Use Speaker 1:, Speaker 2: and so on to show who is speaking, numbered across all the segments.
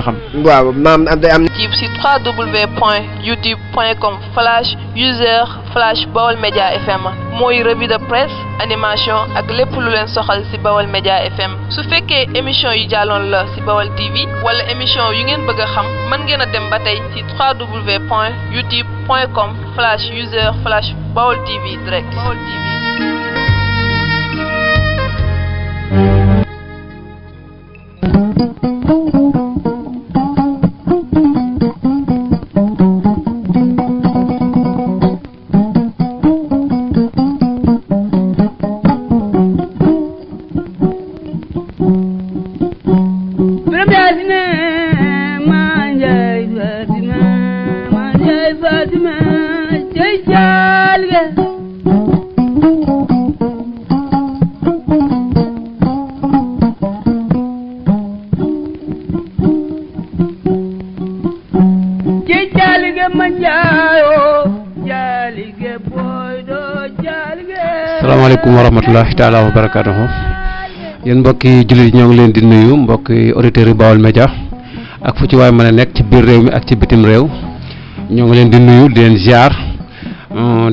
Speaker 1: xam
Speaker 2: waaw maam am
Speaker 3: ci www.youtube.com/user/Baol Média FM mooy revue de presse animation ak lépp lu leen soxal ci Baol Média FM su fekkee émission yi jàlloon la ci Baol TV wala émission yu ngeen bëgg a xam mën ngeen a dem ba tey ci www.youtube.com/user/Baol TV direct. Baol TV.
Speaker 1: salaamaaleykum wa rahmatulahi taala wa barakatuhu yéen mbokki jullit ñoo ngi leen di nuyu mbokki auditeurs yu Baol Média ak fu ci waay mën a nekk ci biir réew mi ak ci bitim réew ñoo ngi leen di nuyu di leen ziar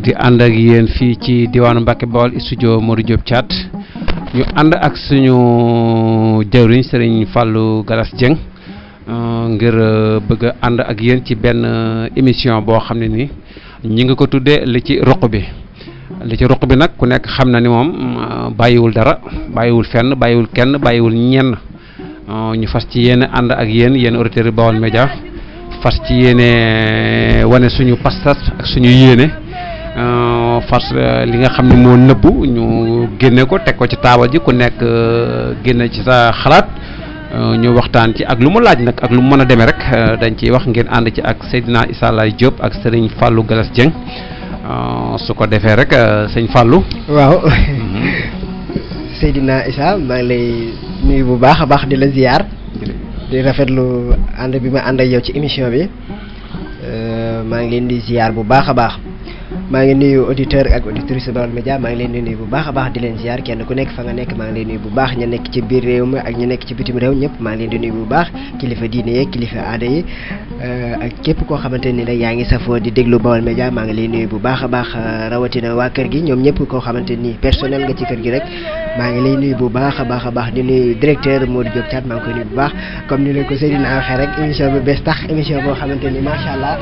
Speaker 1: di ànd ak yéen fii ci diwaanu Mbacke Baol studio Modou Diop Thiat ñu ànd ak suñu jawriñ Serigne Fallou Galas Dieng ngir bëgg a ànd ak yéen ci benn émission boo xam ne ni ñi ngi ko tuddee li ci roq bi nag ku nekk xam na ni moom bàyyiwul dara bàyyiwul fenn bàyyiwul kenn bàyyiwul ñenn ñu fas ci yéene ànd ak yéen auditeurs yu Baol Média fas ci yéene wane suñu pastas ak suñu yéene fas li nga xam ne moo nëbbu ñu génne ko teg ko ci taabal ji ku nekk génne ci sa xalaat ñu waxtaan ci ak lu mu laaj nag ak lu mu mën a demee rek dañ ciy wax ngeen ànd ci ak Seydina Issa Laye Diop ak Serigne Fallou Galas Dieng su ko defee rek sëñ Fallou.
Speaker 2: waaw Seydina Issa maa ngi lay nuyu bu baax a baax di la ziar di rafetlu ànd bi ma ànd ak yow ci émission bi maa ngi leen di ziar bu baax a baax maa ngi nuyu auditeur ak auditrice Baol Média maa ngi leen di nuyu bu baax a baax di leen ziar kenn ku nekk fa nga nekk maa ngi leen di nuyu bu baax ña nekk ci biir réew mi ak ña nekk ci bitim réew ñëpp maa ngi leen di nuyu bu baax kilifa diine yeeg kilifa aada yi ak képp koo xamante ni rek yaa ngi safoo di déglu Baol Média maa ngi leen nuyu bu baax a baax rawatina waa kër gi ñoom ñëpp koo xamante ni personnel nga ci kër gi rek maa ngi lay nuyu bu baax a baax di nuyu directeur Modou Diop Thiat maa ngi koy nuyu bu baax comme ni leen ko Seydina waxee rek émission bu bees tax émission boo xamante ni macha allah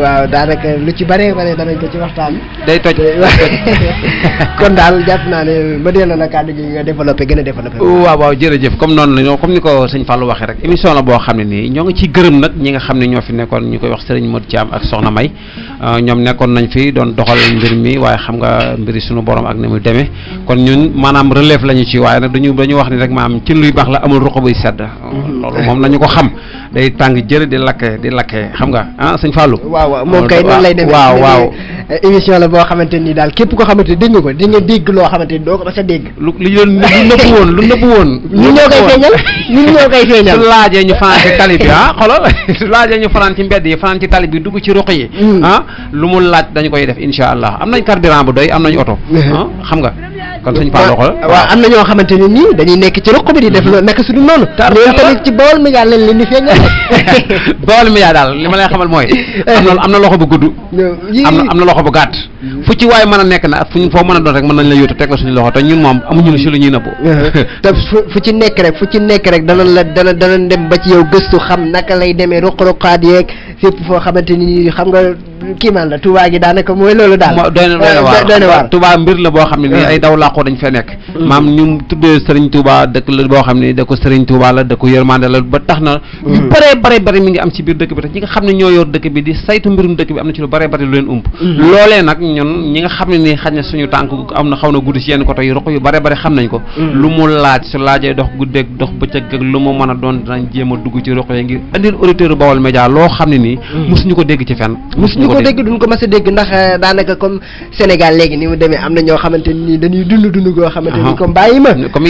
Speaker 2: waaw daanaka lu ci bare danañ ko ci waxtaan
Speaker 1: day toj
Speaker 2: kon daal jàpp naa ne ma delloo la kàddu gi nga développé gën a développé.
Speaker 1: waaw jërëjëf comme noonu la comme ni ko sëñ Fallou waxee rek émission la boo xam ne nii ñoo ngi ciy gërëm nag ñi nga xam ne ñoo fi nekkoon ñu koy wax Serigne Modou Thiam ak Soxna May ñoom nekkoon nañ fi doon doxal mbir mi waaye xam nga mbiri suñu borom ak ni muy demee kon ñun maanaam relève la ñu ci waaye nag dañu wax ni rek maanaam ci luy baax la amul ruq buy sedd loolu moom nañu ko xam day tàng jër di lakkee xam nga sëñ Fallou.
Speaker 2: waaw moom kay noonu lay demee waaw émission la boo xamante ni daal képp koo xamante ni dégg nga ko di nga dégg loo xamante ni doo ko ba sa dégg
Speaker 1: lu nëbbu woon
Speaker 2: ñun ñoo koy feeñal
Speaker 1: su laajee ñu fanaan ci tali bi xoolal su laajee ñu fanaan ci mbedd yi fanaan ci tali bi dugg ci ruq yi lu mu laaj dañu koy def insha allah am nañ carburant bu doy am nañu oto xam nga kon suñu Fallou xool
Speaker 2: waaw am na ñoo xamante ne nii dañuy nekk ci ruq bi di def naka su dul noonu ñoom tamit ci Baol Média lañ leen di feeñal
Speaker 1: Baol Média daal li ma lay xamal mooy am na loxo bu gudd am na loxo bu gàtt fu ci waay mën a nekk na ak fu ñu foo mën a doon rek mën nañ la yóotu teg la suñu loxo te ñun moom amuñu si lu ñuy nëbbu
Speaker 2: te fu ci nekk rek danañ dem ba ci yow gëstu xam naka lay demee ruq-ruqaat yeeg fépp foo xamante ni xam nga kii man la Touba gi daanaka mooy loolu daal
Speaker 1: doy na waar Touba mbir la boo xam ne nii ay daw làqoo dañ fee nekk maam ñu tuddee Serigne Touba dëkk la boo xam ne dëkku Serigne Touba la dëkku yërmande la ba tax na yu bare mi ngi am ci biir dëkk bi te ñi nga xam ne ñoo yor dëkk bi di saytu mbirum dëkk bi am na ci lu bare lu leen ump loolee nag ñun ñi nga xam ne nii xaj na suñu tànk am na xaw na guddi ci yenn côté yu roq yu bare xam nañ ko lu mu laaj su laajee dox guddeeg dox bëccëg ak lu mu mën a doon dinañ jéem a dugg ci roq yi ngir andil auditeur Baol Média loo xam ne nii mosuñu ko dégg ci fenn mosuñu ko
Speaker 2: koo dégg duñ ko mas a dégg ndax daanaka comme Sénégal léegi ni mu demee am na ñoo xamante ni dañuy dund goo xamante ni comme bàyyi ma
Speaker 1: comme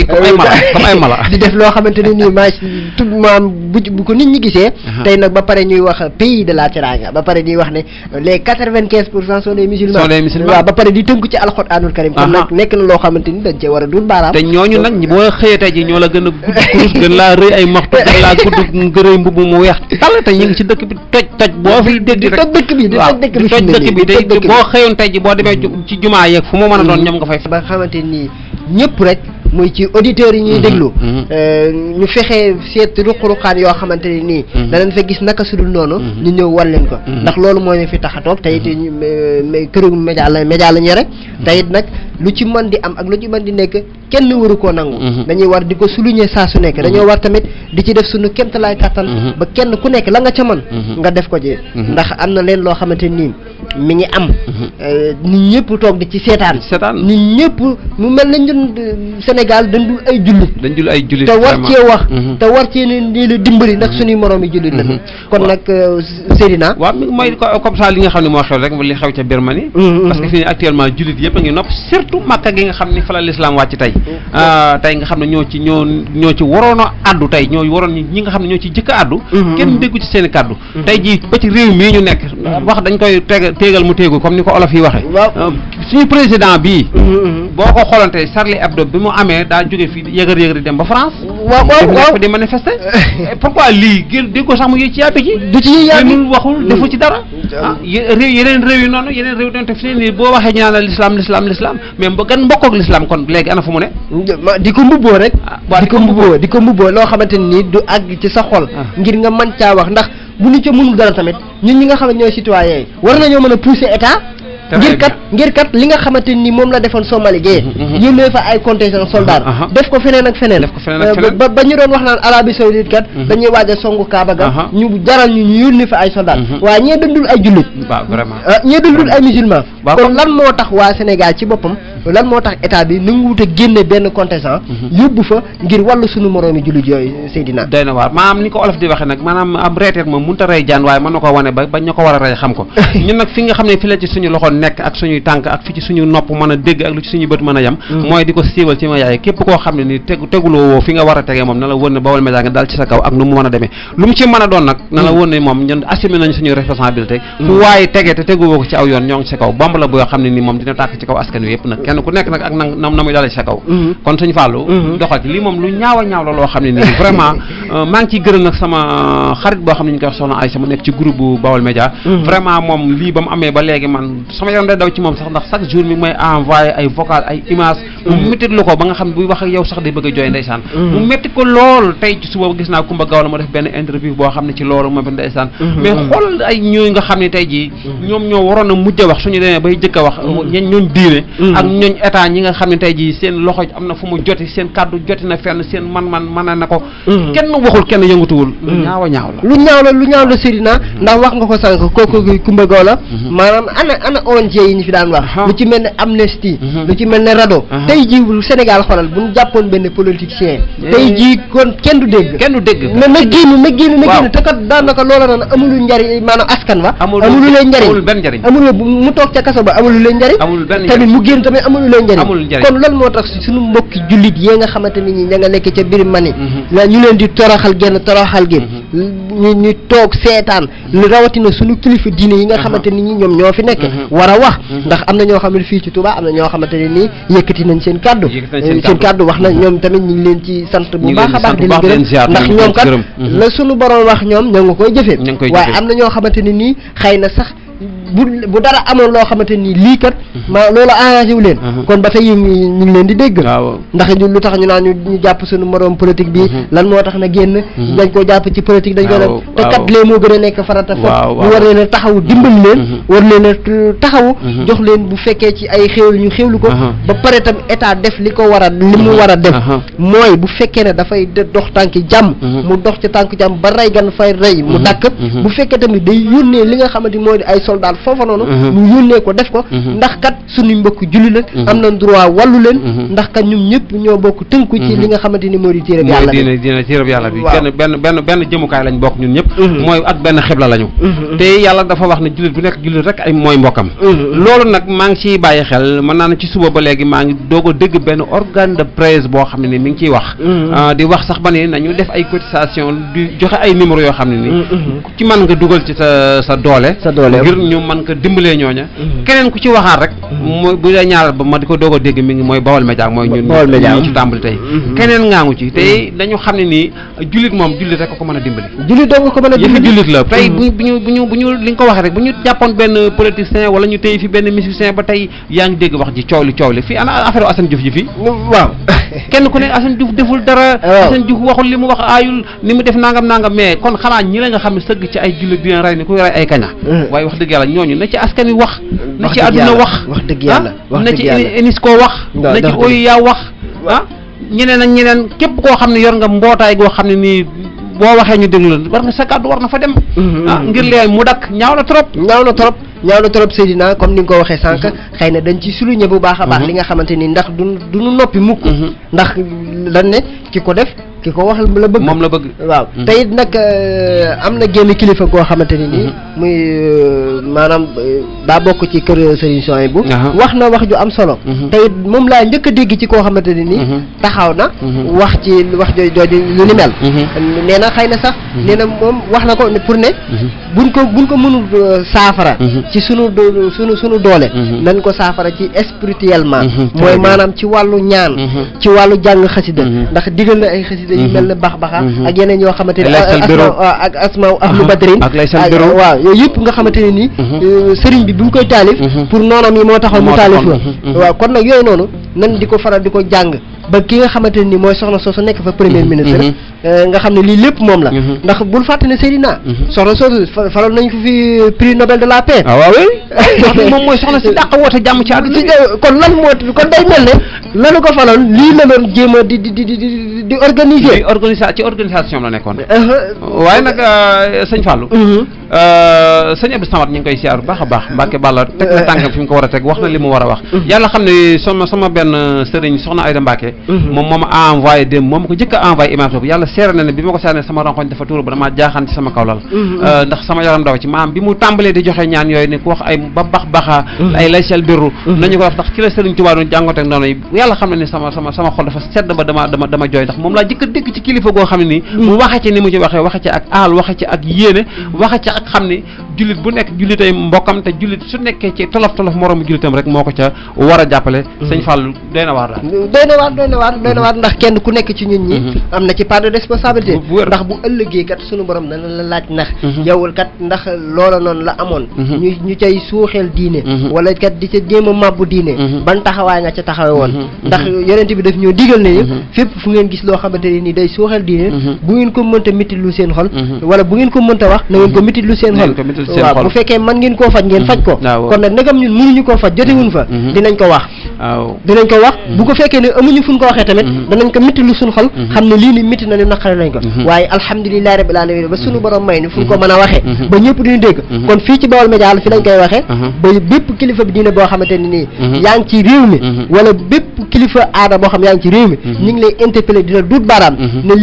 Speaker 1: ay mala
Speaker 2: di def loo xamante ni nii maa tudd maam bu ko nit ñi gisee tey nag ba pare ñuy wax pays de la teranga ba pare ñuy wax ne les 95% sont des musulmans waaw ba pare di tënku ci alxuraanul karim kon nag nekk na loo xamante ni dañ cee war a dul baaraam
Speaker 1: te ñooñu nag boo xëyee tey ji ñoo la gën a gudd kurus gën laa rëy ay maxtu gën laa gudd ngërëy mbubb mu weex tal te ñu ngi ci dëkk bi toj boo fi dégg rek
Speaker 2: toj dëkk bi
Speaker 1: toj dëkk bi tey boo xëyoon tey ji boo demee ci jumaa yeeg fu mu mën a doon ñoom nga fay
Speaker 2: ba xamante ni ñëpp rek muy ci auditeurs yi ñuy déglu ñu fexe seet ruq-ruqaan yoo xamante ne nii danañ fa gis naka sudul noonu ñu ñëw wan leen ko ndax loolu moo ñu fi tax a toog te it këru média la ñu yore te it nag lu ci mën di am ak lu ci mën di nekk kenn waru koo nangu dañuy war di ko souligner saa su nekk dañoo war tamit di ci def suñu kéemtalaay kàttan ba kenn ku nekk la nga ca mën nga def ko ci ndax am na leen loo xamante nii mi ngi am nit ñëpp toog di ci seetaan nit ñëpp mu mel na ñun Sénégal dañ dul ay jullit te war cee wax te war cee ne la dimbali ndax suñuy moroom yi jullit la kon nag Seydina
Speaker 1: waaw mooy comme ça li nga xam ne moo xew rek li xew ca Birmanie parce que fii actuellement jullit yëpp a ngi nopp surtout Makka gi nga xam ne fa la l'islam wàcc tey tey nga xam ne ñoo ci waroon a addu tey ñoo waroon ñi nga xam ne ñoo ci jëkk a addu kenn déggu ci seen i kaddu tey jii ba ci réew mii ñu nekk wax dañ koy téegal mu téegu comme ni ko olof yi waxee suñu président bii boo ko xoolante Charlie Hebdo bi mu amee daa jóge fii yëgër di dem ba France waaw di manifester pourquoi lii di ko sax mu yëg ci yàbbi ji
Speaker 2: du ci
Speaker 1: génnul waxul defu ci dara yeneen réew yi noonu yeneen réew doon te fi nii boo waxee ñu naan la l'islam mais gan mbokkoog l'islam kon léegi ana fu mu ne
Speaker 2: di ko mbubboo rek di ko mbubboo loo xamante ni du àgg ci sa xol ngir nga mën caa wax ndax bu ñu ca mënul dara tamit ñun ñi nga xam ne ñooy citoyen yi war nañoo mën a pousser état ngir kat li nga xamante ni moom la defoon Somalie gee yónnee fa ay contingent soldat def ko feneen ak feneen ba ñu doon wax naan Arabie Saoudite kat dañuy waaj a songu Kaaba ga ñu jaral ñu yónnee fa ay soldat waaye ñee dundul ay jullit ñee dundul ay musulman kon lan moo tax waa Sénégal ci boppam lan moo tax état bi nanguwut a génne benn contingent yóbbu fa ngir wàllu suñu moroomi jullit yooyu Seydina
Speaker 1: doy na waar maanaam ni ko olof di waxee nag maanaam am reeteet moom mënut a rey jaan waaye mën na ko wane ba ñu ko war a rey xam ko ñun nag fi nga xam ne fi la ci suñu loxo nekk ak suñuy tànk ak fi ci suñu nopp mën a dégg ak lu ci suñu bët mën a yem mooy di ko siiwal ci ma yaay képp koo xam ne ni teguloo woo fi nga war a tegee moom na la wër ne Baol Média nga dal ci sa kaw ak nu mu mën a demee lu mu ci mën a doon nag na la wër ne moom ñun assumé nañu suñu responsabilité fu waaye tegee te teguwoo ko ci aw yoon ñoo ngi ci kaw bomb la boo xam ne ni moom dina tàkk ci kaw askan wi yëpp nag kenn ku nekk nag ak na muy dalee ci sa kaw kon suñu fàllu doxal ci lii moom lu ñaaw a ñaaw la loo xam ne nii vraiment maa ngi ciy gërëm nag sama xarit boo xam ne ñu koy wax soxna Aïssa mu nekk ci groupe bu Baol Média vraiment moom lii ba mu amee ba léegi man sama yaram day daw ci moom sax ndax chaque jour mi may envoyé ay vocal ay image mu métti lu ko ba nga xam ne buy wax ak yow sax day bëgg a jooy ndeysaan mu métti ko lool tey ci suba gis naa Kumba Gawla ma def benn interview boo xam ne ci loolu moom ndeysaan mais xool ay ñooy nga xam ne tey jii ñoom ñoo waroon a mujj a wax suñu demee bay jëkk a wax ñooñ diine ak ñooñ état ñi nga xam ne tey jii seen loxo am na fu mu joti seen kàddu joti na fenn seen man na ko kenn waxul kenn yëngatuwul lu ñaaw a ñaaw la
Speaker 2: lu ñaaw la Seydina ndax wax nga ko sànq kooku Kumba Gawla maanaam ana ONG yi ñu fi daan wax lu ci mel ne Amnesty lu ci mel ne RADDHO tey jii Sénégal xoolal bu ñu jàppoon benn politicien tey jii kon kenn du dégg na génn te kat daanaka loola noonu amulu njariñ maanaam askan wa amulu leen njariñ amulu mu toog ca kaso ba amulu leen njariñ tamit mu génn tamit amulu leen njariñ kon lan moo tax suñu mbokki jullit yee nga xamante ni ñi ña nga nekk ca Birmanie ñu leen di toroxal gi ñu toog seetaan lu rawatina suñu kilifa diine yi nga xamante ni ñi ñoom ñoo fi nekk war a wax ndax am na ñoo xam ne fii ci Touba am na ñoo xamante ne nii yëkkati nañ seen kàddu wax na ñoom tamit ñu ngi leen ci sant bu baax a baax di leen gërëm ndax ñoom kat la suñu borom wax ñoom ñoo ngi koy jëfee waaye am na ñoo xamante ne nii xëy na sax bu dara amoon loo xamante nii lii kat ma loolu arrangé wu leen kon ba tey ñu ngi leen di dégg ndax lu tax ñu naan ñu jàpp suñu moroom politique bi lan moo tax na génn dañ ko jàpp ci politique dañ ko def te kat lee moo gën a nekk farata fa ñu war leen a taxawu dimbali leen war leen a taxawu jox leen bu fekkee ci ay xéewlu ñu xéewlu ko ba pare tam état def li ko war a li mu war a def mooy bu fekkee ne dafay dox tànki jàmm mu dox ci tànk jàmm ba rey gan fay rey mu dàkk bu fekkee tamit day yónnee li nga xamante moo di ay soldat foofa noonu ñu yónnee ko def ko ndax kat suñu mbokk julli la am na droit wàllu leen ndax kat ñoom ñëpp ñoo bokk tënku ci li nga xamante ni moo di téereb yàlla bi
Speaker 1: dina téereb yàlla bi benn jëmukaay lañ bokk ñun ñëpp mooy ak benn xibla lañu te yàlla dafa wax ne jullit bu nekk jullit rek ay mooy mbokkam loolu nag maa ngi ciy bàyyi xel mën naa ne ci suba ba léegi maa ngi doog a dégg benn organe de presse boo xam ne ni mi ngi ciy wax di wax sax ba ne nañu def ay cotisation di joxe ay numéro yoo xam ne ni ci mën nga dugal ci sa doole ngir ñu mën ko dimbalee ñooña keneen ku ci waxaat rek mooy bu dee ñaaral ba ma di ko doog a dégg mi ngi mooy Baol Média mooy ñun ñu ci tàmbali tey keneen ngaangu ci tey dañu xam ne nii jullit moom jullit rek ko mën a dimbali
Speaker 2: jullit dong ko mën a dimbali
Speaker 1: yëfi jullit la tey bu ñu li nga ko waxee rek bu ñu jàppoon benn politicien wala ñu tey fi benn musicien ba tey yaa ngi dégg wax ji coow li fii ana affaire Assane Diouf ji fii
Speaker 2: waaw
Speaker 1: kenn ku ne Assane Diouf deful dara Assane Diouf waxul li mu wax aayul ni mu def nangam mais kon xanaa ñi la nga xam ne sëgg ci ay jullit dina rey ni kuy rey ay kaña waaye wax dëgg yàlla ñooñu na ci askan wi wax na ci àdduna wax
Speaker 2: dëgg yàlla
Speaker 1: na ci UNESCO wax na ci OUA wax ñeneen ak ñeneen képp koo xam ne yor nga mbootaay goo xam ne nii boo waxee ñu déglu la war nga sa kàddu war na fa dem ngir lee mu dakk ñaaw na trop
Speaker 2: Seydina comme ni nga ko waxee sànq xëy na dañ ci souligner bu baax a baax li nga xamante ni ndax duñu noppi mukk ndax dañ ne ki ko def ki ko wax la bëgg
Speaker 1: moom la bëgg
Speaker 2: waaw te it nag am na génn kilifa goo xamante ni nii muy maanaam daa bokk ci kër Serigne Souhaïbou wax na wax ju am solo te it moom laa njëkk a dégg ci koo xamante ni nii taxaw na wax ci wax jooju lu ni mel nee na xëy na sax nee na moom wax na ko pour ne buñ ko mënul saafara ci sunu doole nañ ko saafara ci spirituellement mooy maanaam ci wàllu ñaan ci wàllu jàng xasida ndax digal na ay xasida yu mel ne bax ak yeneen yoo xamante ne ak asma ahlu badrin waaw yooyu yëpp nga xamante ne nii sëriñ bi mu koy taalif pour noonam yi moo taxoon mu taalif la waaw kon nag yooyu noonu nan di ko faral di ko jàng ba ki nga xamante ne nii mooy soxna soosu nekk fa premier ministre nga xam ne lii lépp moom la ndax bul fàtte ne Seydina soxna soosu faral nañ ko fi prix Nobel de la paix
Speaker 1: moom mooy soxna si dàq woote jàmm ci àdduna
Speaker 2: kon lan moo kon day mel ne lanu ko faloon lii la doon jéem a di organiser
Speaker 1: ci organisation la nekkoon waaye nag sëñ Fallou sëñ Abdou Samad ñu ngi koy siyaar bu baax a baax Mbacke Balla teg na tànkam fi mu ko war a teg wax na li mu war a wax yàlla xam ne sama benn sëriñ soxna Ayda Mbacke moom moo ma envoyé dem moom ko jëkk a envoyé image boobu yàlla seere na ne bi ma ko seere sama ronkoñ dafa tuuru ba damaa jaaxaan ci sama kaw lal ndax sama yaram daw ci maanaam bi mu tàmbalee di joxe ñaan yooyu ne ku wax ay ba baxa ay laysal birru nañu ko wax ndax ci la sëriñ Tuubaa doon jàngoonte ak noonu yi yàlla xam ne ne sama xol dafa sedd ba dama jooy ndax moom laa jëkk a dégg ci kilifa goo xam ne nii mu waxe ci ni mu ci waxee waxe ci ak aal waxe ci ak yéene waxe ci ak xam ne jullit bu nekk jullitay mbokkam te jullit su nekkee ci tolof moroomu jullitam rek moo ko ca war a jàppale sëñ Fallou doy na waar la
Speaker 2: ndax kenn ku nekk ci ñun ñi am na ci part de responsabilité ndax bu ëllëgee kat sunu borom dana la laaj ndax yowul kat ndax loola noonu la amoon ñu cay suuxeel diine wala kat di ca jéem a màbbu diine ban taxawaay nga ca taxawe woon ndax yonent bi daf ñoo digal ne fépp fu ngeen gis loo xamante ne ni day suuxeel diine bu ngeen ko mënta mitit lu seen xol wala bu ngeen ko mënta wax na ngeen ko mitit lu seen xol waaw bu fekkee man ngeen koo faj ngeen faj ko kon nag ndegam ñun mënuñu koo faj jotewuñ fa dinañ ko wax bu ko fekkee ne amuñu fuñ ko waxee tamit danañ ko mitti lu suñ xol xam ne lii ni mitti na ni naqare nañ ko waaye alhamdulilahi rabbil alamin ba suñu borom may ni fu ñu ko mën a waxee ba ñëpp duñu dégg kon fii ci Baol Média fi lañ koy waxee ba bépp kilifa bi diine boo xamante ne nii yaa ngi ci réew mi wala bépp kilifa aada boo xam yaa ngi ci réew mi ñu ngi lay interpellé dina duut baaraam ne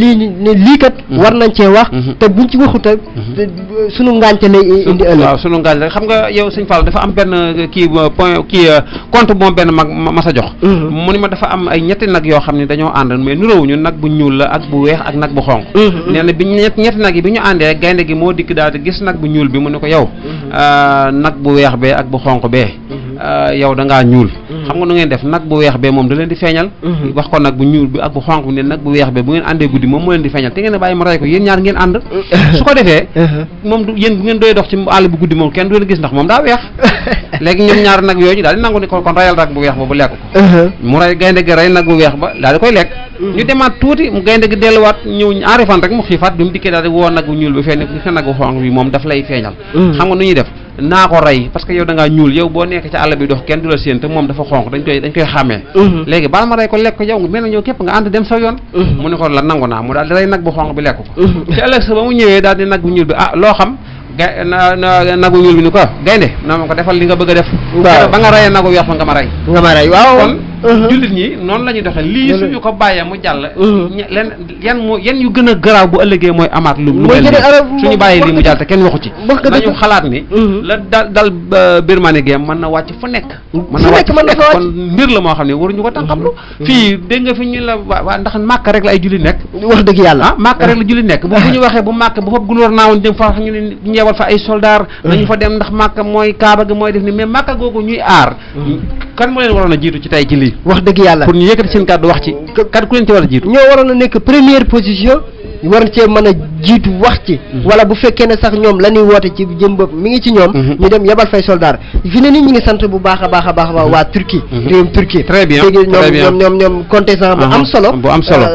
Speaker 2: lii kat war nañ cee wax te buñ ci waxuta suñu ngànte lay indi ëllëg
Speaker 1: waaw suñu ngànte xam nga yow sëñ Fall dafa am benn compte moom benn mag ma sa jox mu ni ma dafa am ay ñetti nag yoo xam ne dañoo ànd mais nuróowuñu nag bu ñuul la ak bu weex ak nag bu xonq nee na bi ñetti nag yi bi ñu àndee gaynde gi moo dikk daal di gis nag bu ñuul bi mu ne ko yow nag bu weex bee ak bu xonq bee yow da ngaa ñuul xam nga nu ngeen def nag bu weex bee moom da leen di feeñal wax ko nag bu ñuul bi ak bu xonq bi ne nag bu weex bee bu ngeen àndee guddi moom moo leen di feeñal te ngeen a bàyyi ma rey ko yéen ñaar ngeen ànd su ko defee moom du yéen bu ngeen doy dox ci àll bu guddi moom kenn du leen gis ndax moom daa weex léegi ñoom ñaar nag yooyu ñu daal di nangu ni kon rayal nag bu weex ba bu lekk ko mu rey gaynde gi rey nag bu weex ba daal di koy lekk ñu demaat tuuti mu gaynde gi delluwaat ñëw ñaari fan rek mu xiifaat bi mu dikkee daal di woo nag bu ñuul bi fenn gis nga nag bu xonq bi moom daf lay feeñal xam nga nu ñuy def naa ko rey parce que yow da ngaa ñuul yow boo nekk ci àll bi dox kenn du la séen te moom dafa xonq dañ koy xàmmee léegi baal ma rey ko lekk ko yow nga mel na ñëw képp nga ànd dem sa yoon mu ne ko la nangu naa mu daal di rey nag bu xonq bi lekk ko ci ëllëg sa ba mu ñëwee daal di nag bu ñuul bi loo xam nagu ñuul bi ni ko gaynde na ma ko defal li nga bëgg a def ba nga rayee nagu weex ba nga ma rey
Speaker 2: waaw
Speaker 1: kon jullit ñi noonu la ñuy doxee lii suñu ko bàyyee mu jàll yan yu gën a garaaw bu ëllëgee mooy amaat lu mel nii suñu bàyyee lii mu jàll te kenn waxu ci nañu xalaat ni la dal Birmanie gi mën na wàcc fu nekk mën na wàcc fu nekk kon mbir la moo xam ne waruñu ko tànqamlu fii dégg nga fi ñu la waa ndax màkk rek la ay jullit nekk
Speaker 2: wax dëgg yàlla
Speaker 1: màkk rek la jullit nekk bu ñu waxee bu màkk bu foofu gunóor naawoon dem fa ñu ne ñeewal fa ay soldat nañu fa dem ndax màkk mooy kaaba gi mooy def ni mais màkk googu ñuy aar kan moo leen waroon a jiitu ci tey ci lii
Speaker 2: wax dëgg yàlla
Speaker 1: pour ñu yëkkati seen kàddu wax ci ku leen ci war a jiitu
Speaker 2: ñoo waroon a nekk première position war cee mën a jiitu wax ci wala bu fekkee ne sax ñoom la ñuy woote ci jëm bopp mi ngi ci ñoom ñu dem yebal fay soldat fi ne nii ñu ngi sant bu baax a baax a baax waa Turquie réewum Turquie
Speaker 1: très bien
Speaker 2: léegi ñoom contingent bu am solo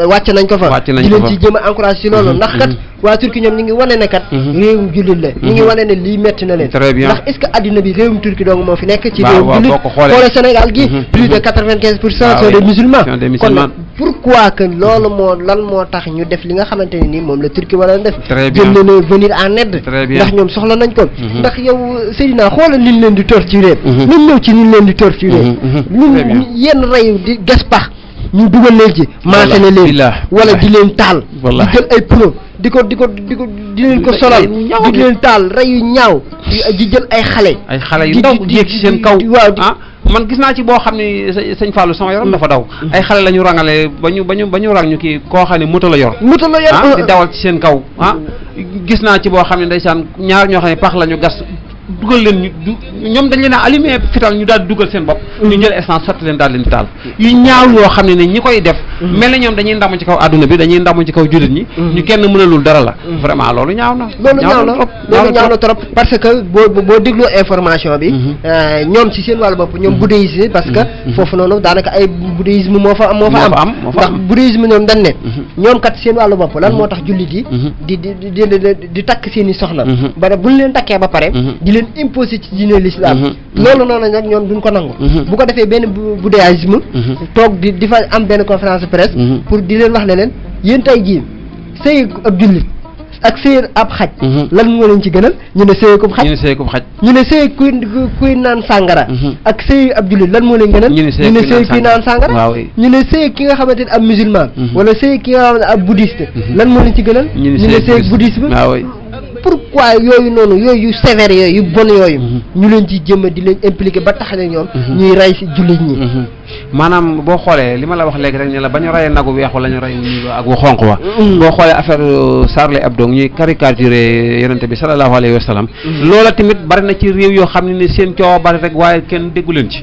Speaker 2: wàcc nañ ko fa di leen ci jëm a encouragé ci loolu ndax kat waa Turquie ñoom ñu ngi wane ne kat réewum jullit la ñu ngi wane ne lii metti na leen ndax est-ce que addina bi réewum Turquie donc moo fi nekk ci réewum jullit xoole Sénégal gi plus de 95% sont des musulmans kon pourquoi que loolu lan moo tax ñu def li nga xamante ne nii moom la Turquie war a def jëm leen a venir en aide ndax ñoom soxla nañ ko ndax yow Seydina xoolal niñ leen di torturer ñun ñëw ci niñ leen di torturer ñun yenn rey di gas pax ñu dugal leen ci maase ne leen wala di leen taal di jël ay pneu di leen ko solal di leen taal rey yu ñaaw di jël ay xale
Speaker 1: yu ndaw yéeg ci seen kaw man gis naa ci boo xam ne sëñ Fallou sama yaram dafa daw ay xale la ñu rangale ba ñu rang ñu kii koo xam ne moto la yor di dawal ci seen kaw gis naa ci boo xam ne ndeysaan ñaar ñoo xam ne pax la ñu gas dugal leen ñoom dañ leen a allumé fital ñu daal di dugal seen bopp ñu jël essence sotti leen daal leen taal yu ñaaw yoo xam ne ñi koy def mel na ñoom dañuy ndamu ci kaw adduna bi dañuy ndamu ci kaw jullit ñi ñu kenn mënalul dara la vraiment loolu ñaaw na
Speaker 2: trop parce que boo dégloo information bi ñoom ci seen wàllu bopp ñoom bouddhisme parce que foofu noonu daanaka ay bouddhisme moo fa am ndax bouddhisme ñoom dañ ne ñoom kat seen wàllu bopp lan moo tax jullit yi di takk seen i soxna ba buñ leen takkee ba pare di leen imposé ci diine l'islam loolu noonu nag ñoom duñ ko nangu bu ko defee benn bouddhisme toog di fa am benn conférence presse pour di leen wax ne leen yéen tey jii sëy ab jullit ak sëy ab xaj lan moo leen ci gënal ñu ne sëy ab xaj ñu ne sëy kuy naan sàngara ak sëy ab jullit lan moo leen gënal ñu ne sëy kuy naan sàngara ñu ne sëy ki nga xamante ne ab musulman wala sëy ki nga xamante ne ab bouddhiste lan moo leen ci gënal ñu ne sëy bouddhisme pourquoi yooyu noonu yooyu yu sévère yooyu yu bon yooyu ñu leen ci jëm di leen impliqué ba tax na ñoom ñuy rey si jullit ñi
Speaker 1: maanaam boo xoolee li ma la wax léegi rek ne la ba ñu reyee nagu weex wala ñu rey ñu ak wu xonq wa boo xoolee affaire Charlie Hebdo ñuy caricaturé yonente bi sallallahu alayhi wa sallam loola tamit bari na ci réew yoo xam ne ni seen coow bari rek waaye kenn déggu leen ci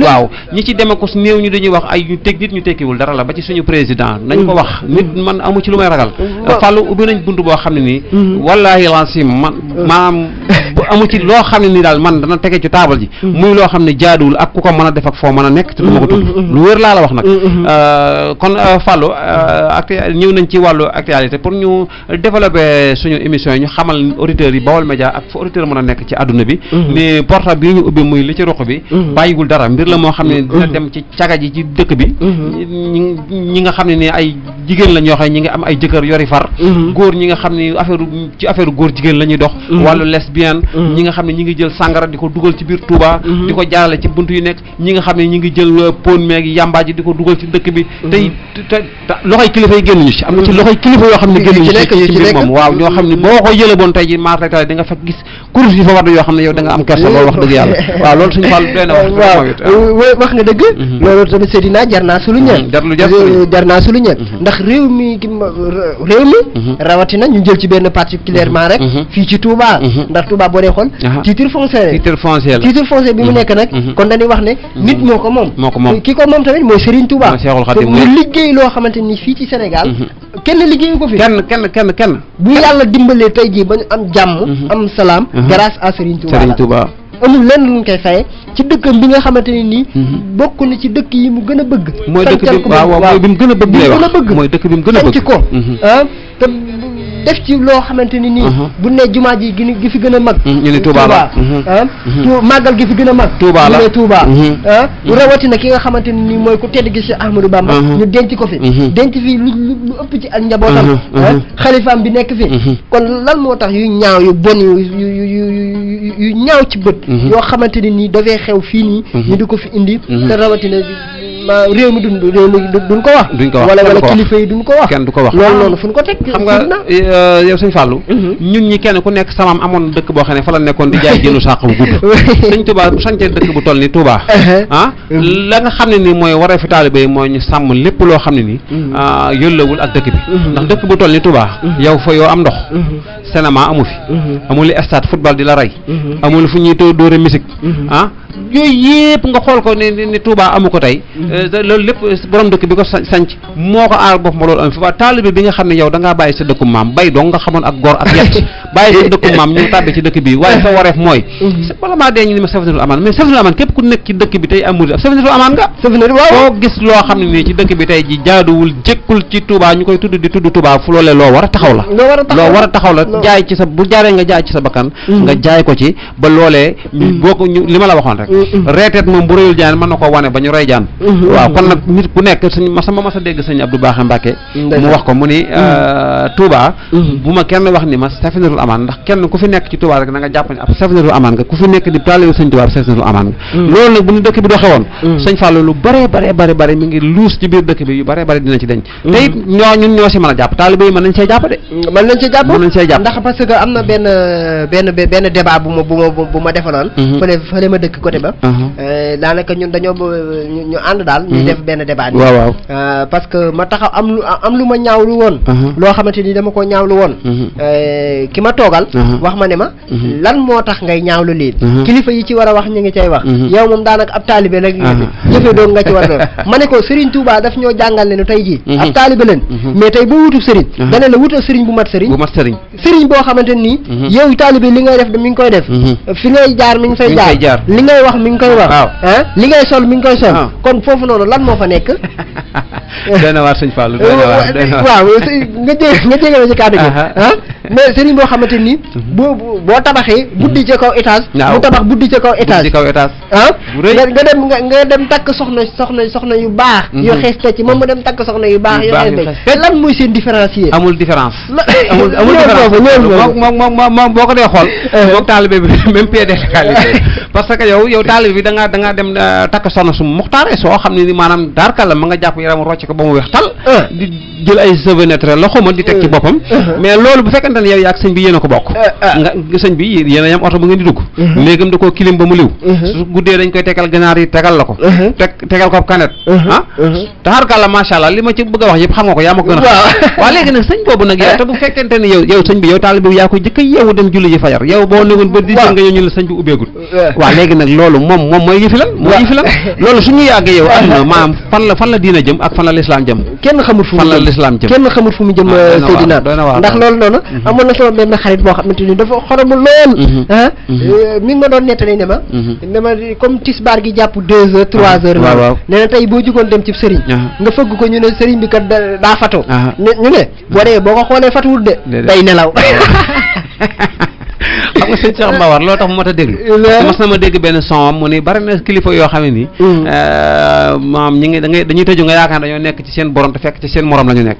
Speaker 1: waaw ñi ci demakos néew ñu dañuy wax ay ñu teg nit ñu tekkiwul dara la ba ci suñu président nañ ko wax nit man amu ci lu may ragal Fallou ubbi nañ bunt boo xam ne nii wallahi lancim maanaam amu ci loo xam ne nii daal man dana tege ci taabal ji muy loo xam ne jaaduwul ak ku ko mën a def ak foo mën a nekk te du ma ko tudd lu wér laa la wax nag kon Fallou ñëw nañ ci wàllu actualité pour ñu développer suñu émission yi ñu xamal auditeurs yi Baol Média ak fa auditeur mën a nekk ci àdduna bi ni portable bi ñu ubbi muy li ci ruq bi bàyyiwul dara mbir la moo xam ne dina dem ci caga ji ci dëkk bi ñi nga xam ne ni ay jigéen la ñoo xam ne ñi ngi am ay jëkkër yori far góor ñi nga xam ne affaire góor jigéen la ñuy dox wàllu lesbienne ñi nga xam ne ñi ngi jël sàngara di ko dugal ci biir Touba di ko jaarale ci buntu yu nekk ñi nga xam ne ñi ngi jël pon meeg yamba ji di ko dugal ci dëkk bi tey loxoy kilifa yi génnuñu ci am na ci loxoy kilifa yoo xam ne génnuñu ci mbir moom waaw ñoo xam ne boo ko yële boon tey ji maar rek di nga fekk gis kurus yi fa war yoo xam ne yow da nga am kersa loolu wax dëgg yàlla waaw loolu suñu fàll doy na
Speaker 2: wax nga dëgg loolu tamit Seydina jar naa souligner ndax réew mi rawatina ñu jël ci benn particulièrement rek fii ci Touba ndax Touba boo dee xool titre foncier bi mu nekk nag kon dañuy wax ne nit moo ko moom ki ko moom tamit mooy Serigne Touba mu liggéey loo xamante ni fii ci Sénégal kenn liggéeyu ko fi kenn bu yàlla dimbalee tey jii ba ñu am jàmm am salaam grâce à Serigne Touba amul lenn luñ koy faye ci dëkkam bi nga xamante ne nii bokk na ci dëkk yi mu gën a bëgg
Speaker 1: mooy dëkk bi waaw mooy bi mu gën a bëgg lay wax mooy dëkk bi mu gën a bëgg
Speaker 2: sanc ko te def ci loo xamante ni nii bu ne jumaa ji gi fi gën a mag
Speaker 1: ñu ne Touba la
Speaker 2: màggal gi fi gën a mag
Speaker 1: Touba la
Speaker 2: ñu ne Touba rawatina ki nga xamante ni nii mooy ku tedd gi Cheikh Ahmadou Bamba ñu denc ko fi denc fi lu ëpp ci ak njabootam xalifaam bi nekk fi kon lan moo tax yu ñaaw yu bon yu ñaaw ci bët yoo xamante ni nii dafay xew fii nii ñu di ko fi indi te rawatina réew mi duñ ko wax wala kilifa yi duñ ko wax
Speaker 1: kenn du ko wax
Speaker 2: loolu noonu fu ñu ko teg
Speaker 1: xam nga yow sëñ Fallou ñun ñi kenn ku nekk samaam amoon dëkk boo xam ne fa la nekkoon di jaay jënu sàq bu gudd sëñ Touba bu sañcee dëkk bu toll ni Touba la nga xam ne nii mooy waree fi taalibe yi mooy ñu sàmm lépp loo xam ne nii yëllawul ak dëkk bi ndax dëkk bu toll ni Touba yow fa yoo am ndox cinéma amu fi amul stade football di la rey amul fu ñuy dóore musique yooyu yëpp nga xool ko ni Touba amu ko tey loolu lépp borom dëkk bi ko sanc moo ko aar bopp ma loolu am fi waa taalibe bi nga xam ne yow da ngaa bàyyi sa dëkkum maam bay dong nga xamoon ak góor ak yett bàyyi sa dëkkum maam ñu tàbbi ci dëkk bi waaye sa wareef mooy bala maa dee ñu ni ma Safinatul Amaan mais Safinatul Amaan képp ku nekk ci dëkk bi tey amul Safinatul Amaan nga foo gis loo xam ne nii ci dëkk bi tey ji jaaduwul jëkkul ci Touba ñu koy tudd di tudd Touba fu loolee loo war a taxaw la loo war a taxaw la jaay ci sa bu jaaree nga jaay ci sa bakkan nga jaay ko ci ba loolee boo ko li ma la waxoon rek reeteet moom bu rëyul jaan mën na ko wane ba ñu rey jaan waaw kon nag nit ku nekk sëñ ma sa dégg sëñ Abdou Baaxe Mbàkke mu wax ko mu ni Touba bu ma kenn wax ni ma Safinatul Amaan ndax kenn ku fi nekk ci Touba rek da nga jàpp ne ab Safinatul Amaan nga ku fi nekk di taalibe sëñ Touba Safinatul Amaan nga loolu nag bu ñu dëkk bi doxee woon sëñ Fallou lu bare mi ngi luus ci biir dëkk bi yu bare dina ci dañ te it ñoo si mën a jàpp taalibe yi mën nañ see jàpp de
Speaker 2: mën nañ see jàpp ndax parce que am na benn débat bu ma defaloon fële ma dëkk côté ba daanaka ñun dañoo ñu ànd daal ñu def benn débat ni
Speaker 1: waaw
Speaker 2: parce que ma taxaw am lu ma ñaawlu woon loo xamante ni dama ko ñaawlu woon ki ma toogal wax ma ne ma lan moo tax ngay ñaawlu lii kilifa yi ci war a wax ñu ngi cay wax yow moom daanaka ab taalibe rek nga fi jëfe doon nga ci war a doon ma ne ko Serigne Touba daf ñoo jàngal ne tey jii ab taalibe leen mais tey boo wutu Serigne dana la wutal Serigne bu mat Serigne Serigne boo xamante nii yow taalibe li ngay def mi ngi koy def fi ngay jaar mi ngi fay jaar li ngay wax mi ngi koy wax li ngay sol mi ngi koy sol kon foofu noonu lan moo fa nekk
Speaker 1: doy na waar sëñ Fallou
Speaker 2: waaw nga jégal ci kàddu gi mais sëriñ boo xamante ni boo tabaxee buddi ca kaw étage mu tabax buddi ca kaw étage nga dem takk soxna yu baax yu xees te ci moom mu dem takk soxna yu baax yu xees te lan mooy seen différencier
Speaker 1: amul différence moom boo ko dee xool moom taalibe bi même pied d'égalité parce que yow taalibe bi da ngaa dem takk soxna su muxtaare soo xam ne ni maanaam daarkalla ma nga jàpp yaram rocc ko ba mu weex tal di jël ay cheveux naturels la xuma di teg ci boppam mais loolu bu fekkante ne yow yaa ak sëñ bi yéen a ko bokk nga sëñ bi yéen a yam oto bu ngeen di dugg léegam da koo kilim ba mu liw su guddee dañ koy tegal ganaar yi tegal la ko tegal ko kanet taxarkalla macha allah li ma ci bëgg a wax yëpp xam nga ko yaa ma ko gën a xam waaw léegi nag sëñ boobu nag yow te bu fekkente ne yow sëñ bi yow taalibe bi yaa ko jëkk yeewu dem julli ji fajar yow boo newoon ba di nga ñëw ñu la sëñ bi ubbeegul waaw léegi nag loolu moom mooy yëfi lan loolu suñu yàggee yow adduna maanaam fan la diina jëm ak fan la lislaam jëm kenn xamul fu mu jëm Seydina
Speaker 2: ndax loolu noonu amoon na sama benn xarit boo xamante ni dafa xoromu lool mi ngi ma doon nettali ne ma comme tisbaar gi jàpp 2 heures 3 heures la nee na tey boo jugoon dem ci sëriñ nga fëgg ko ñu ne sëriñ bi kat daa fatu ñu ne boo dee boo ko xoolee fatuwul de day nelaw
Speaker 1: xam nga sëñ Cheikh Mbawar loolu tax mu mat a déglu mas na ma dégg benn son mu ni bari na kilifa yoo xam ne nii maam dañuy tëju nga yaakaar ne dañoo nekk ci seen borom te fekk ci seen morom la ñu nekk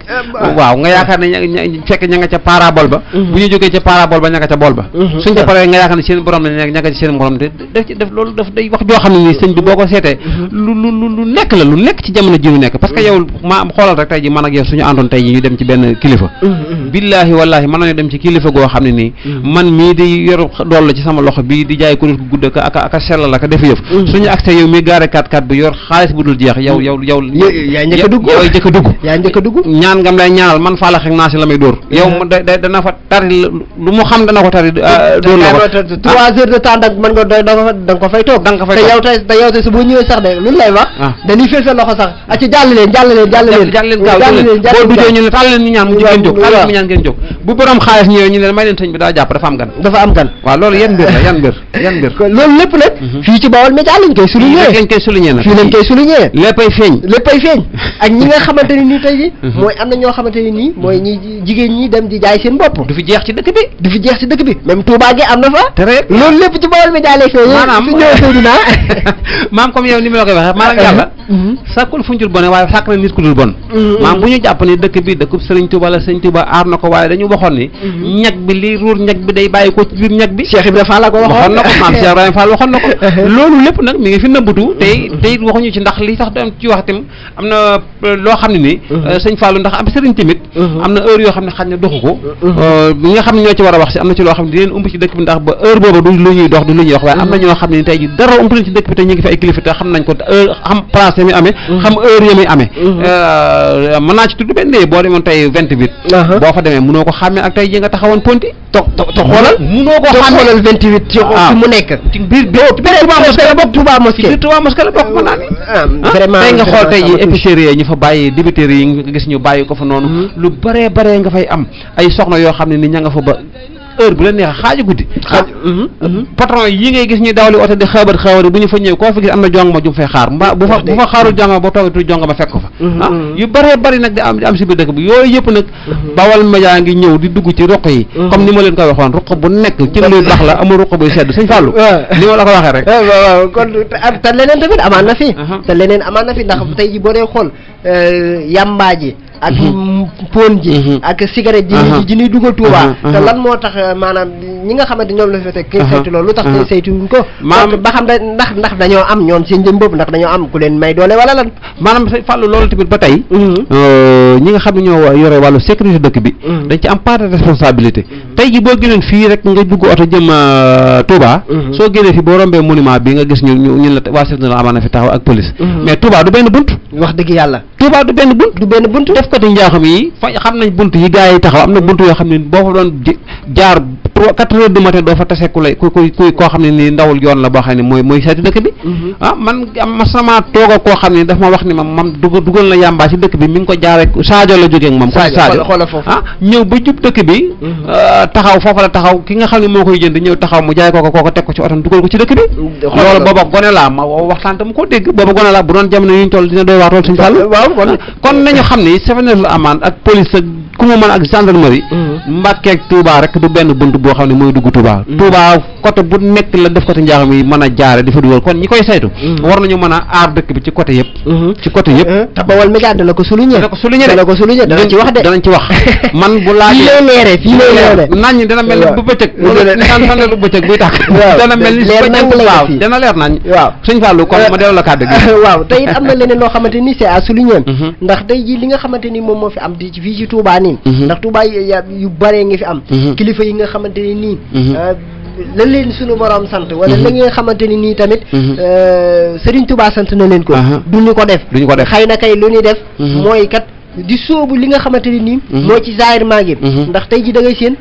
Speaker 1: waaw nga yaakaar ne fekk ña nga ca parabole ba bu ñu jógee ca parabole ba ña nga ca bool ba suñ ca paree nga yaakaar ne seen borom la ñu nekk ña nga ci seen morom te def loolu daf day wax joo xam ne nii sëñ bi boo ko seetee lu nekk ci jamono ji ñu nekk parce que yow ma xoolal rek tey ji man ak yow suñu àndoon tey ji ñu dem ci benn kilifa billaahi wallaahi mën nañu dem ci kilifa goo xam ne nii man mii di yor dool la ci sama loxo bi di jaay kuréel gu gudd aka sellal aka def yëf suñu accès yow mi gaare 4x4 bi yor xaalis bu dul jeex yow
Speaker 2: yaa njëkk a dugg
Speaker 1: ñaan ngam lay ñaanal man faala xek naa si la may dóor yow dana fa tari lu mu xam dana ko tari dóor la ko
Speaker 2: 3 heures de temps dag mën nga da nga ko fay toog te yow tey su boo ñëwee sax de lu lay wax dañuy fël sa loxo sax a ci jàll leen boo duggee ñu ne tàll leen ñu ñaan mu jigéen jóg tàll leen ñu ñaan ngeen jóg bu borom xaalis ñëwee ñu ne may leen sëñ bi daa jàpp dafa am gan
Speaker 1: waaw loolu yan mbir la yan mbir
Speaker 2: loolu lépp nag fii ci Baol Média lañ koy souligner
Speaker 1: nag
Speaker 2: fii lañ koy souligner
Speaker 1: léppay feeñ
Speaker 2: ak ñi nga xamante ne nii tey ji mooy am na ñoo xamante ne nii mooy ñi jigéen ñi dem di jaay seen bopp
Speaker 1: du fi jeex ci dëkk bi
Speaker 2: même Touba gi am na fa
Speaker 1: très
Speaker 2: loolu lépp ci Baol Média lay feeñ
Speaker 1: maanaam
Speaker 2: su ñëw Seydina
Speaker 1: maam comme yow ni ma la koy waxee maanaam yàlla sàkkul fu ñu dul bone waaye sàkk na nit ku dul bon maam bu ñu jàpp ni dëkk bi dëkkub Sëriñ Touba la Sëriñ Touba aar na ko waaye dañu waxoon ni ñag bi li ruur ñag bi day bàyyi ko ci biir ñag bi
Speaker 2: Cheikh Ibrahima Fall la ko
Speaker 1: waxoon na ko maam Cheikh Ibrahima Fall waxoon na ko loolu lépp nag mi ngi fi nëbbatu tey waxuñu ci ndax li tax doon ci wax itam am na loo xam ne ni sëñ Fallou ndax am sëriñ tamit am na heure yoo xam ne xaj na doxu ko bi nga xam ne ñoo ci war a wax si am na ci loo xam ne di leen ump ci dëkk bi ndax ba heure booba du lu ñuy dox du lu ñuy wax waaye am na ñoo xam ne ni tey ji dara ump leen ci dëkk bi te ñu ngi fi ay kilifa te xam nañ ko xam place yi muy amee xam heure yi muy amee mën naa ci tudd benn boo demoon tey 28 boo fa demee mënoo ko xàmmee ak tey ji nga taxawoon ponti to xoolal mënoo ko xàmmee
Speaker 2: 28 ci mu nekk
Speaker 1: ci biir Touba mosquée la bokk mën naa ni
Speaker 2: vraiment
Speaker 1: tey nga xool tey ji épicerie yi ñu fa bàyyi dibiterie yi nga gis ñu bàyyi ko fa noonu lu baree nga fay am ay soxna yoo xam ne ni ña nga fa ba heure bu leen neexee xaaju guddi patron yi ngay gis ñuy dawali oto di xabar bu ñu fa ñëw koo fi gis am na jong ma ju fay xaar mbaa bu fa xaarul jong ma boo toogatu jong ma fekk ko fa yu bëree bëri nag di am si biir dëkk bi yooyu yëpp nag Baol Média ngi ñëw di dugg ci ruq yi comme ni ma leen koy waxoon ruq bu nekk ci luy baax la amul ruq buy sedd sëñ Fallou li ma la ko waxee rek
Speaker 2: waaw kon te leneen tamit amaan na fi ndax tey ji boo dee xool yambaa ji ak pon ji ak cigarette ji ñuy dugal Touba te lan moo tax maanaam ñi nga xamante ñoom la fa fekk kay saytu loolu lu tax tey saytuwuñ ko ba xam ndax dañoo am ñoom seen jëm bopp ndax dañoo am ku leen may doole wala lan
Speaker 1: maanaam sëñ Fallou loolu tamit ba tey ñi nga xam ne ñoo yore wàllu sécurité dëkk bi dañ ci am part de responsabilité tey ji boo génnoon fii rek nga dugg oto jëm Touba soo génnee fii boo rombee monument bi nga gis ñu la waa service de la amaan na fi taxaw ak police mais Touba du benn bunt
Speaker 2: wax dëgg yàlla
Speaker 1: Touba du benn bunt def ko te njaaxam yi fa xam nañ bunt yi gars yi taxaw am na bunt yoo xam ne boo fa doon jaar 4 heures du matin doo fa tase ku koo xam ne ni ndawul yoon la boo xam ne mooy saytu dëkk bi man ma sama toog ak koo xam ne daf ma wax ni mam dugal na yàmbaa ci dëkk bi mi ngi ko jaaree Sadio la jógee ak moom Sadio ñëw ba jub dëkk bi taxaw foofu la taxaw ki nga xam ne moo koy jënd ñëw taxaw mu jaay kooko teg ko ci oto dugal ko ci dëkk bi loolu booba gone laa ma waxtaan tam ko dégg booba gone laa bu doon jamono yuñ toll dina doy waar lool suñu fàll kon nañu xam ni chef la amaan ak police ak ku mu mën ak gendarmerie Mbàkke ak Touba rek du benn bunt boo xam ne mooy dugg Touba côté bu nekk la def côté njaaxam yi mën a jaare di fa dugal kon ñi koy saytu war nañu mën a aar dëkk bi ci côté yëpp
Speaker 2: te Baol Média dana ko souligner dana ci wax de danañ
Speaker 1: ci wax man bu laajee
Speaker 2: fii lay leere
Speaker 1: nañ ñi dana mel ni bu bëccëg wala lu bëccëg buy tàkk dana mel ni waaw dana leer nañ waaw sëñ Fallou kon ma delloo la kàddu gi
Speaker 2: waaw te it am na leneen loo xamante ni c'est à souligner ndax tey ji li nga xamante ni moom moo fi am di fii ci Touba nii ndax Touba yu bëree ngi fi am kilifa yi nga xamante ni nii lan leen suñu borom sant wala la nga xamante ni nii tamit Serigne Touba sant na leen ko duñu ko def xëy na kay lu ñuy def mooy kat di sóobu li nga xamante ni nii moo ci zaahir maa ngi ndax tey ji da ngay seen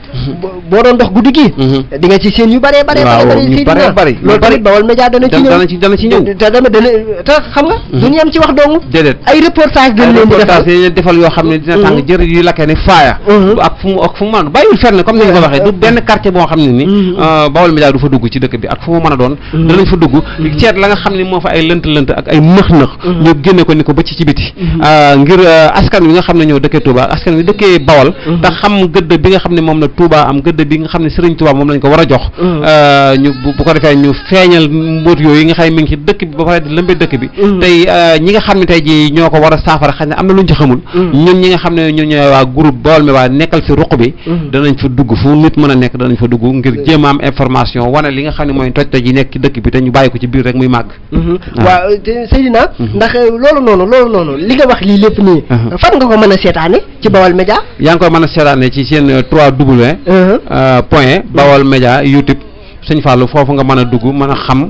Speaker 2: boo doon dox guddi gi di nga ci seen yu bëree bëri loolu tamit Baol Média dana ci ñëw te xam nga duñu yem ci wax dong
Speaker 1: déedéet
Speaker 2: ay reportage dañ leen di
Speaker 1: defal yoo xam ne dina tàng jër yu lakkee ni faaya ak fu mu mën bàyyiwul fenn comme ni nga ko waxee du benn quartier boo xam ne ni Baol Média du fa dugg ci dëkk bi ak fu mu mën a doon danañ fa dugg seet la nga xam ne moo fa ay lënt ak ay nëx-nëx ñu génne ko ni ko ba ci biti ngir askan wi nga xam ne ñoo dëkkee Touba askan wi dëkkee Bawol te xam gëdd bi nga xam ne moom la Touba am gëdd bi nga xam ne Serigne Touba moom lañ ko war a jox ñu bu ko defee ñu feeñal mbóot yooyu yi nga xam ne mi ngi ci dëkk bi ba pare di lëmbee dëkk bi tey ñi nga xam ne tey ji ñoo ko war a saafara xëy na am na lu ñu ci xamul ñun ñi nga xam ne ñun ñooy waa groupe Baol Média nekkal fi ruq bi danañ fa dugg fu nit mën a nekk danañ fa dugg ngir jéem a am information wane li nga xam ne mooy toj yi nekk ci dëkk bi te ñu bàyyi ko ci biir rek muy màgg
Speaker 2: waaw Seydina ndax loolu noonu li nga wax lii lépp nii nga ko mën a seetaane ci Baol Média
Speaker 1: yaa ngi koy mën a seetaane ci seen 3w point Baol Média YouTube sëñ Fallou foofu nga mën a dugg mën a xam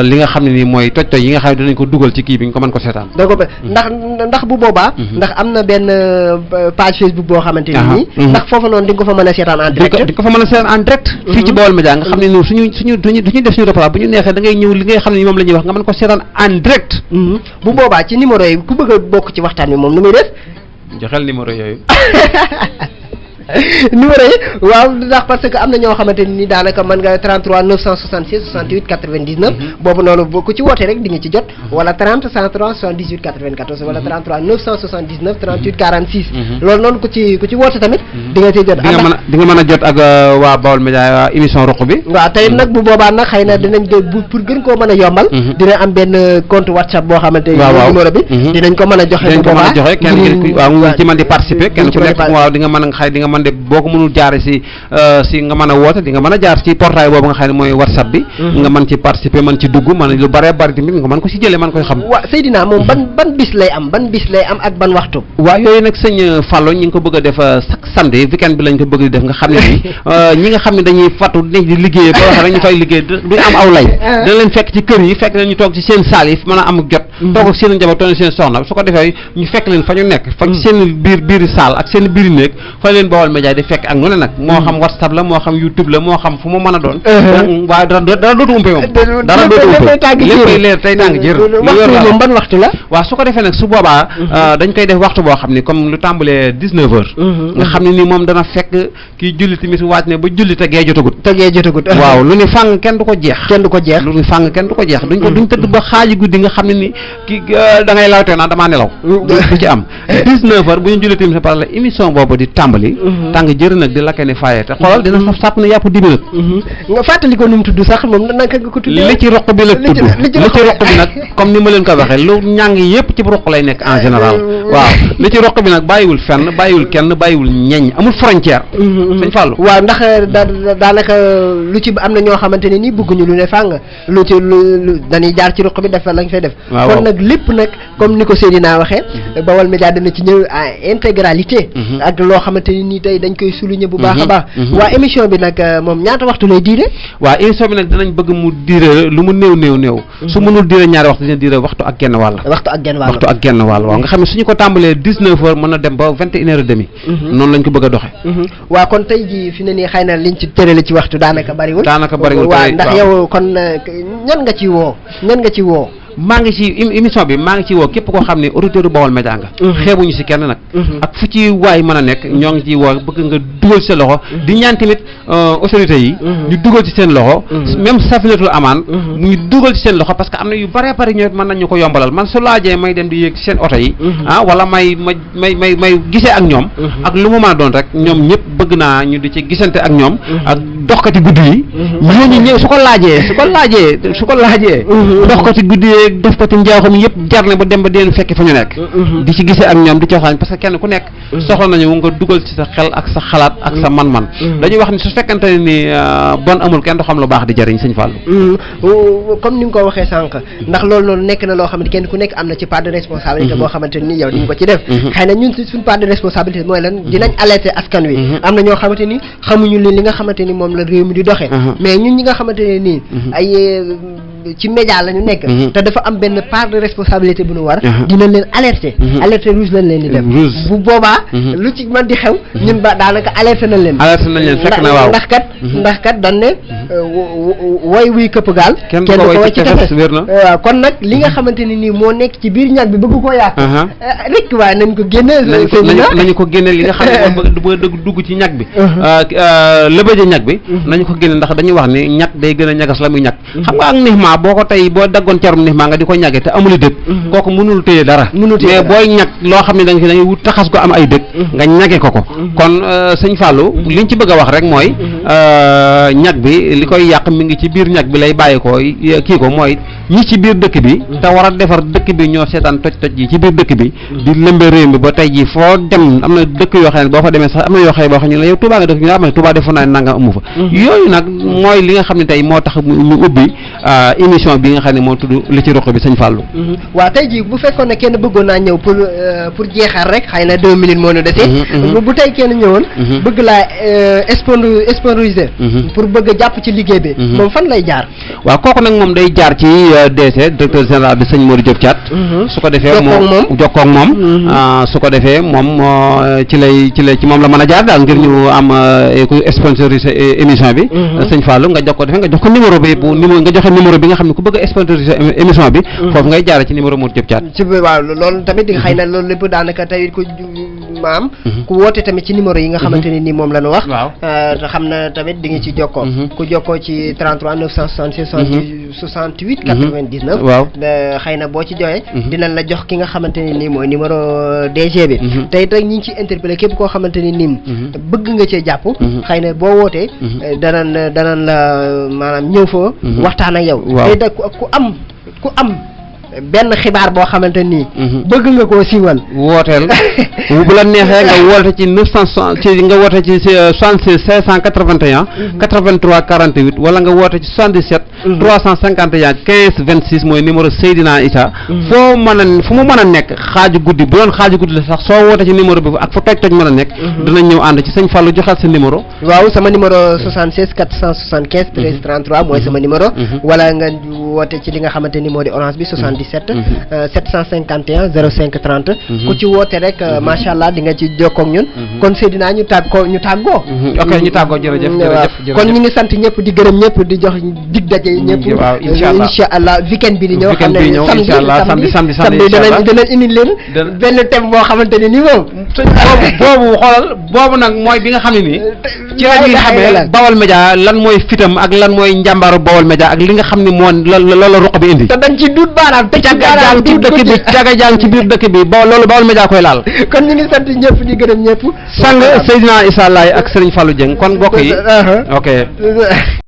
Speaker 1: li nga xam ne nii mooy toj yi nga xam ne dinañ ko dugal ci kii bi nga ko mën ko seetaan
Speaker 2: ndax bu boobaa ndax am na benn page Facebook boo xamante ni nii ndax foofu noonu di nga ko fa mën a seetaan en direct
Speaker 1: di nga ko fa mën a seetaan en direct fii ci Baol Média nga xam ne nii suñu def suñu reportage bu ñu neexee da ngay ñëw li ngay xam ne ni moom la ñuy wax nga mën ko seetaan en direct
Speaker 2: bu boobaa ci numéro yi ku bëgg a bokk ci waxtaan bi moom nu muy def
Speaker 1: joxel numéro yooyu
Speaker 2: numéro yi waaw ndax parce que am na ñoo xamante ni daanaka mën nga 33 966 68 99 boobu noonu ku ci woote rek di nga ci jot wala 30 103 78 94 wala 33 979 38 46 loolu noonu ku ci woote tamit di nga ci jot
Speaker 1: di nga mën a jot ak waa Baol Média émission ruq bi
Speaker 2: waaw tey nag bu boobaa nag xëy na dinañ pour gën koo mën a yombal dina am benn compte WhatsApp boo xamante ni numéro bi dinañ ko mën a joxe bu boobaa
Speaker 1: kenn waaw mu ci mën di participer kenn ku nekk waaw di nga mën a xëy di nga mën de boo ko mënul jaare si nga mën a woote di nga mën a jaar ci portail boobu nga xam ne mooy WhatsApp bi nga mën ci participer mën ci dugg mën lu bare bari tamit nga mën ko si jëlee mën koy xam
Speaker 2: waaw Seydina moom ban bis lay am ak ban waxtu
Speaker 1: waaw yooyu nag sëñ Fallou ñi ngi ko bëgg a def chaque samedi weekend bi lañ ko bëgg di def nga xam ne ni ñi nga xam ne dañuy fattu di liggéey ba wax rek ñu fay liggéey duñ am aw lay dana leen fekk ci kër yi fekk leen ñu toog ci seen saal yi mën a am jot toog ak seen njaboot toog seen soxna su ko defee ñu fekk leen fa ñu nekk fa seen biiri saal ak seen biiri néeg fa leen Baol Média di fekk ak nu ne nag moo xam WhatsApp la moo xam YouTube la moo xam fu mu mën a doon waaye dara dootu umpe moom dara dootu umpe léppay leer tey tàng jër
Speaker 2: moom ban waxtu la
Speaker 1: waaw su ko defee nag su boobaa dañ koy def waxtu boo xam ni comme lu tàmbalee 19 heures nga xam ne ni moom dana fekk kii julli tamit waaj ne ba julli tegee jotagut waaw lu ni fàng kenn du ko jeex lu ni fàng kenn du ko jeex duñ tëdd ba xaaji guddi nga xam ne ni ki da ngay lawtee naa damaa nelaw du ci am 19 heures bu ñu julli tamit par la émission boobu di tàmbali tàng jër nag di lakke ne fayee te xoolal dina saf sàpp na yàpp 10 minutes
Speaker 2: nga fàttali ko nu mu tudd sax moom naka nga ko tudd
Speaker 1: li ci roq bi la tudd li ci roq bi nag comme ni ma leen ko waxee lu ñàng yëpp ci roq lay nekk en général waaw li ci roq bi nag bàyyiwul fenn bàyyiwul kenn bàyyiwul ñeñ amul frontière sëñ Fallou
Speaker 2: waaw ndax daanaka lu ci am na ñoo xamante ne nii bëgguñu lu ne fàng lu ci lu dañuy jaar ci roq bi def lañ fay def kon nag lépp nag comme ni ko Seydina waxee Baol Média dana ci ñëw en intégralité ak loo xamante ni nii tey dañ koy souligner bu baax a baax waa émission bi nag moom ñaata waxtu lay diire
Speaker 1: waaw émission bi nag dinañ bëgg mu diire lu mu néew su mënul diire ñaari waxtu dina diire waxtu ak genn wàll waaw nga xam ne suñu ko tàmbalee 19 heures mën na dem ba 21 heures et demi noonu lañ ko bëgg a doxe
Speaker 2: waaw kon tey ji fi ne nii xëy na liñ ci tërale ci waxtu daanaka bariwul waaw ndax yow kon ñan nga ci woo
Speaker 1: maa ngi ci émission bi maa ngi ci woo képp koo xam ne auditeur Baol Média nga xeebuñu si kenn nag ak fu ci waay mën a nekk ñoo ngi ci woo bëgg nga dugal ci sa loxo di ñaan tamit autorités yi ñu dugal ci seen loxo même Safinatul Amaan ñu dugal ci seen loxo parce que am na yu bare bari ñoo mën nañ ñu ko yombalal man su laajee may dem di yéeg ci seen oto yi wala may gisee ak ñoom ak lu mu mën a doon rek ñoom ñëpp bëgg naa ñu di ci gisante ak ñoom ak doxkati guddi yi ñooñu ñëw su ko laajee doxkati guddi yi def ko ci njaaxum yëpp jar na ba dem ba deen fekk fa ñu nekk di ci gisee ak ñoom di ci waxtaan parce que kenn ku nekk soxla nañu nga dugal ci sa xel ak sa xalaat ak sa man-man dañuy wax ni su fekkante ne ni bon amul kenn du xam lu baax di jëriñ sëñ Fallou
Speaker 2: comme ni nga ko waxee sànq ndax loolu noonu nekk na loo xam ne kenn ku nekk am na ci part de responsabilité boo xamante ni yow di nga ko ci def xëy na ñun suñ part de responsabilité mooy lan dinañ alerter askan wi am na ñoo xamante ni xamuñu li nga xamante ni moom la réew mi di doxee mais ñun ñi nga xamante ne nii ay ci média la ñu nekk te dafa am benn part de responsabilité bu ñu war dinañ leen alerter rouge lañ leen di def bu boobaa lu ci mën di xew ñun ba daanaka alerter nañ leen
Speaker 1: fekk na waaw
Speaker 2: ndax kat dañ ne woy wuy këpp gaal kenn du ko way ci tefes waaw kon nag li nga xamante ne nii moo nekk ci biir ñag bi bëgg koo yàq rek waaye nañ ko génneel
Speaker 1: nañu ko génneel li nga xam ne moo bëgg dugg ci ñag bi lëbëje ñag bi nañu ko génneel ndax dañuy wax ni ñag day gën a ñagas la muy ñag xam nga ak nixma boo ko tey boo daggoon carum nixma nga di ko ñage te amul dëkk kooku mënul téye dara mais booy ñag loo xam ne dañuy wut taxas ko am ay dëkk nga ñage ko kon sëñ Fallou liñ ci bëgg a wax rek mooy ñag bi li koy yàq mi ngi ci biir ñag bi lay bàyyi ko kii ko mooy ñi ci biir dëkk bi te war a defar dëkk bi ñoo seetaan toj yi ci biir dëkk bi di lëmbe réew mi ba tey ji foo dem am na dëkk yoo xam ne boo fa demee sax am na yoo xam ne boo xam ne la yow Touba nga dëkk ñu am ne Touba defoon naa ne nanga amu fa yooyu nag mooy li nga xam ne tey moo tax ñu ubbi émission bi nga xam ne moo tudd li ci roq bi sëñ Fallou
Speaker 2: waaw tey ji bu fekkoon ne kenn bëggoon naa ñëw pour jeexal rek xëy na 2 minutes moo ñu desee bu tey kenn ñëwoon bëgg laa sponsoriser pour bëgg a jàpp ci liggéey bi moom fan lay jaar
Speaker 1: waaw kooku nag moom day jaar ci DC directeur général bi sëñ Modou Diop Thiat su ko defee moom jokkoo ak moom su ko defee moom ci moom la mën a jaar daal ngir ñu am ku sponsoriser émission bi sëñ Fallou nga jox ko numéro bi nga joxe numéro bi nga xam ne ku bëgg a sponsoriser émission bi foofu ngay jaare ci numéro Modou Diop Thiat
Speaker 2: ci waaw loolu tamit xëy na loolu lépp daanaka tey ko maam ku woote tamit ci numéro yi nga xamante ne nii moom la ñu wax
Speaker 1: waaw
Speaker 2: te xam na tamit di nga ci jokkoo ku jokkoo ci 33 966 68 99
Speaker 1: waaw
Speaker 2: xëy na boo ci joxee dinañ la jox ki nga xamante ne nii mooy numéro DG bi tey rek ñi ngi ci interpellé képp koo xamante ne nii bëgg nga cee jàpp xëy na boo wootee danañ la maanaam ñëw fa waxtaan ak yow tey da ku am benn xibaar boo xamante nii bëgg nga koo siiwal
Speaker 1: wooteel bu la neexee nga woote ci 960 ci nga woote ci 76 581 83 48 wala nga woote ci 77 351 15 26 mooy numéro Seydina Issa fu mu mën a nekk xaaju guddi bu doon xaaju guddi la sax soo woote ci numéro bi ak fu toj mën a nekk dinañ ñëw ànd ci sëñ Fallou joxal sa numéro
Speaker 2: waaw sama numéro 76 475 13 33 mooy sama numéro wala nga woote ci li nga xamante ni moo di orange bi 77 751 05 30 ku ci woote rek macha allah di nga ci jokkoo ak ñun kon Seydina ñu tàggoo
Speaker 1: ok ñu tàggoo jërëjëf
Speaker 2: kon ñu ngi sant ñëpp di gërëm ñëpp di jox dig daje ñëpp incha allah weekend bi di ñëw xam ne samedi danañ indi leen benn thème boo xamante ne ni moom
Speaker 1: boobu nag mooy bi nga xam ne nii ci la ñuy xamee Baol Média lan mooy fitam ak lan mooy njàmbaaru Baol Média ak li nga xam ne moo la ruq bi indi
Speaker 2: te dañ ci duut baaraam
Speaker 1: jàng ci dëkk bi caga jàng ci biir dëkk bi loolu Baol Média koy laal
Speaker 2: kon ñu ngi sant ñëpp di gërëm ñëpp
Speaker 1: sang Seydina Issa Laye ak Serigne Fallou Dieng kon bokk yi ok